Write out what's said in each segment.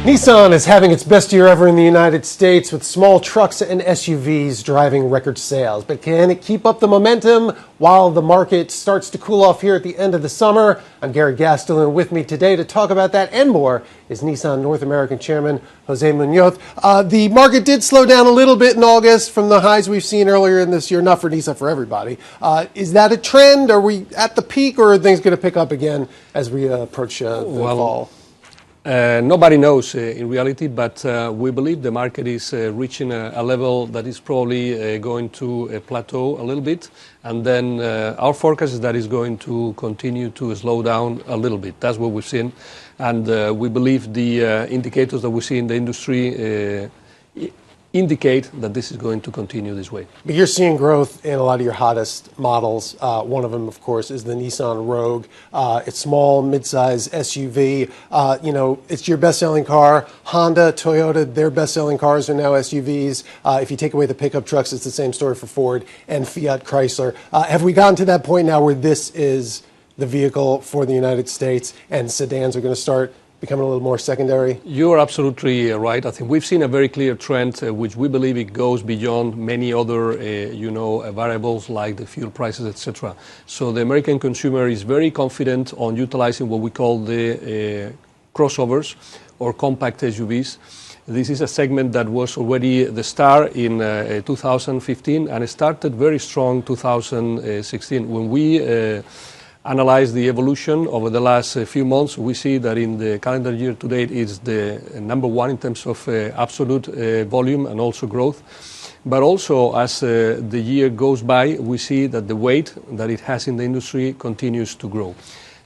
Nissan is having its best year ever in the United States with small trucks and SUVs driving record sales. But can it keep up the momentum while the market starts to cool off here at the end of the summer? I'm Gary Gastelum, and with me today to talk about that and more is Nissan North American Chairman Jose Munoz. The market did slow down a little bit in August from the highs we've seen earlier in this year, not for Nissan, for everybody. Is that a trend? Are we at the peak, or are things going to pick up again as we approach the fall? Nobody knows in reality, but we believe the market is reaching a level that is probably going to plateau a little bit, and then our forecast is that it's going to continue to slow down a little bit. That's what we've seen, and we believe the indicators that we see in the industry indicate that this is going to continue this way. But you're seeing growth in a lot of your hottest models. One of them, of course, is the Nissan Rogue. It's small, mid-size SUV. It's your best-selling car. Honda, Toyota, their best-selling cars are now SUVs. If you take away the pickup trucks, it's the same story for Ford and Fiat Chrysler. Have we gotten to that point now where this is the vehicle for the United States and sedans are going to start becoming a little more secondary? You're absolutely right. I think we've seen a very clear trend, which we believe it goes beyond many other, variables like the fuel prices, etc. So the American consumer is very confident on utilizing what we call the crossovers or compact SUVs. This is a segment that was already the star in 2015 and it started very strong 2016. When we analyze the evolution over the last few months, we see that in the calendar year to date is the number one in terms of absolute volume and also growth. But also as the year goes by, we see that the weight that it has in the industry continues to grow.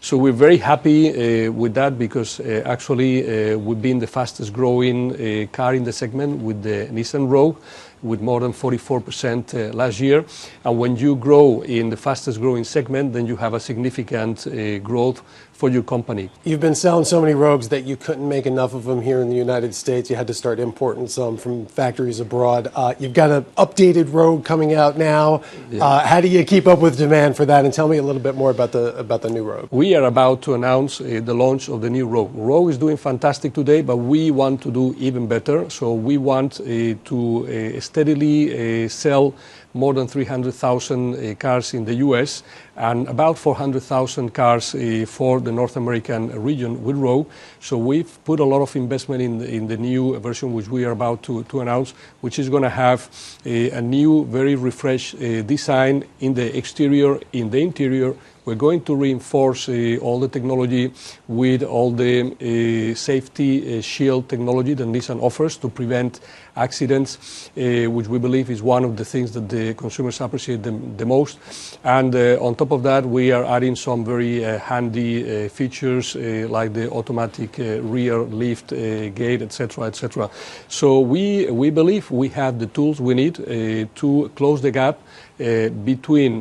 So we're very happy with that because actually we've been the fastest growing car in the segment with the Nissan Rogue, with more than 44% last year. And when you grow in the fastest growing segment, then you have a significant growth for your company. You've been selling so many Rogues that you couldn't make enough of them here in the United States. You had to start importing some from factories abroad. You've got an updated Rogue coming out now. Yeah. How do you keep up with demand for that? And tell me a little bit more about the new Rogue. We are about to announce the launch of the new Rogue. Rogue is doing fantastic today, but we want to do even better. So we want to steadily sell more than 300,000 cars in the US and about 400,000 cars for the North American region with Rogue. So we've put a lot of investment in the new version, which we are about to announce, which is going to have a new, very refreshed design in the exterior, in the interior. We're going to reinforce all the technology with all the safety shield technology that Nissan offers to prevent accidents, which we believe is one of the things that the consumers appreciate the most. And on top of that, we are adding some very handy features like the automatic rear lift gate, etc., etc. So we believe we have the tools we need to close the gap between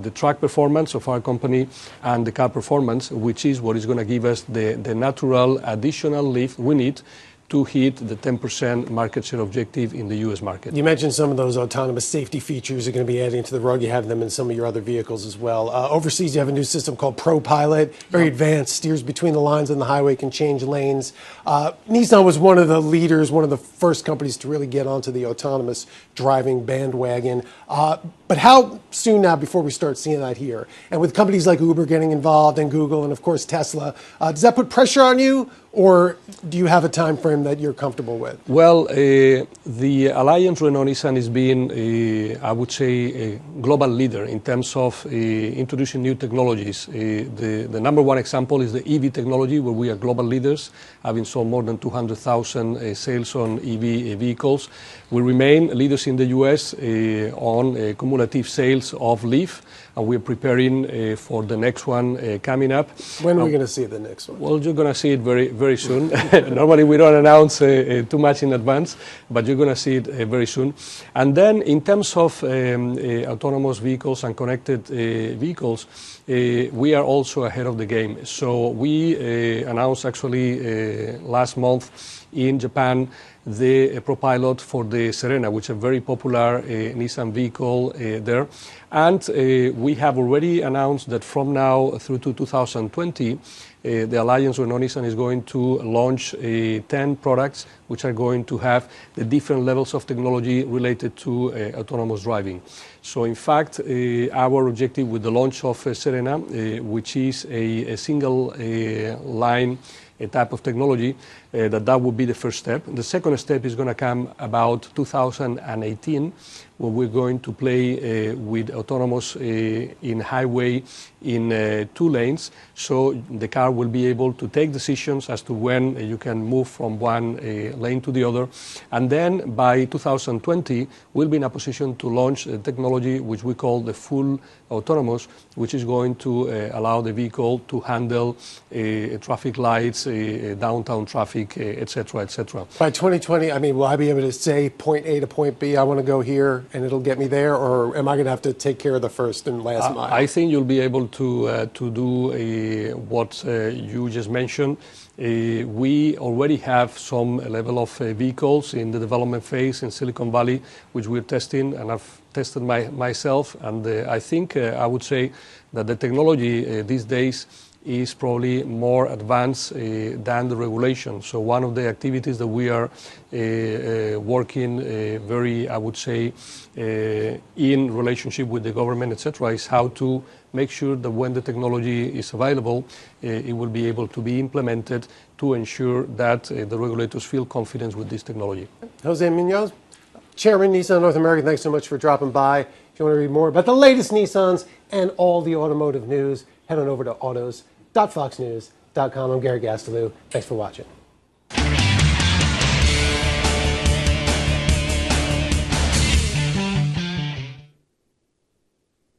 the truck performance of our company and the car performance, which is what is going to give us the natural additional lift we need to hit the 10% market share objective in the U.S. market. You mentioned some of those autonomous safety features you're going to be adding to the Rogue. You have them in some of your other vehicles as well. Overseas, you have a new system called ProPilot, very advanced, steers between the lines on the highway, can change lanes. Nissan was one of the leaders, one of the first companies to really get onto the autonomous driving bandwagon. But how soon now before we start seeing that here? And with companies like Uber getting involved and Google and, of course, Tesla, does that put pressure on you? Or do you have a time frame that you're comfortable with? Well, the Alliance Renault-Nissan is being, I would say, a global leader in terms of introducing new technologies. The number one example is the EV technology, where we are global leaders, having sold more than 200,000 sales on EV vehicles. We remain leaders in the US on cumulative sales of Leaf, and we're preparing for the next one coming up. When are we going to see the next one? Well, you're going to see it very, very soon. Normally we don't announce too much in advance, but you're going to see it very soon. And then in terms of autonomous vehicles and connected vehicles, we are also ahead of the game. So we announced actually last month in Japan the ProPilot for the Serena, which is a very popular Nissan vehicle there. And we have already announced that from now through to 2020, the Alliance Renault Nissan is going to launch 10 products which are going to have the different levels of technology related to autonomous driving. So in fact, our objective with the launch of Serena, which is a single line type of technology, that would be the first step. The second step is going to come about 2018, where we're going to play with autonomous in highway in 2 lanes. So the car will be able to take decisions as to when you can move from one lane to the other. And then by 2020, we'll be in a position to launch a technology which we call the full autonomous, which is going to allow the vehicle to handle traffic lights, downtown traffic, etc., etc. By 2020, I mean, will I be able to say point A to point B, I want to go here, and it'll get me there, or am I going to have to take care of the first and last mile? I think you'll be able to do what you just mentioned. We already have some level of vehicles in the development phase in Silicon Valley, which we're testing, and I've tested myself, and I think I would say that the technology these days is probably more advanced than the regulation. So one of the activities that we are working very, I would say, in relationship with the government, etc., is how to make sure that when the technology is available, it will be able to be implemented to ensure that the regulators feel confidence with this technology. Jose Munoz, Chairman, Nissan North America, thanks so much for dropping by. If you want to read more about the latest Nissans and all the automotive news, head on over to autos.foxnews.com. I'm Gary Gastelou. Thanks for watching.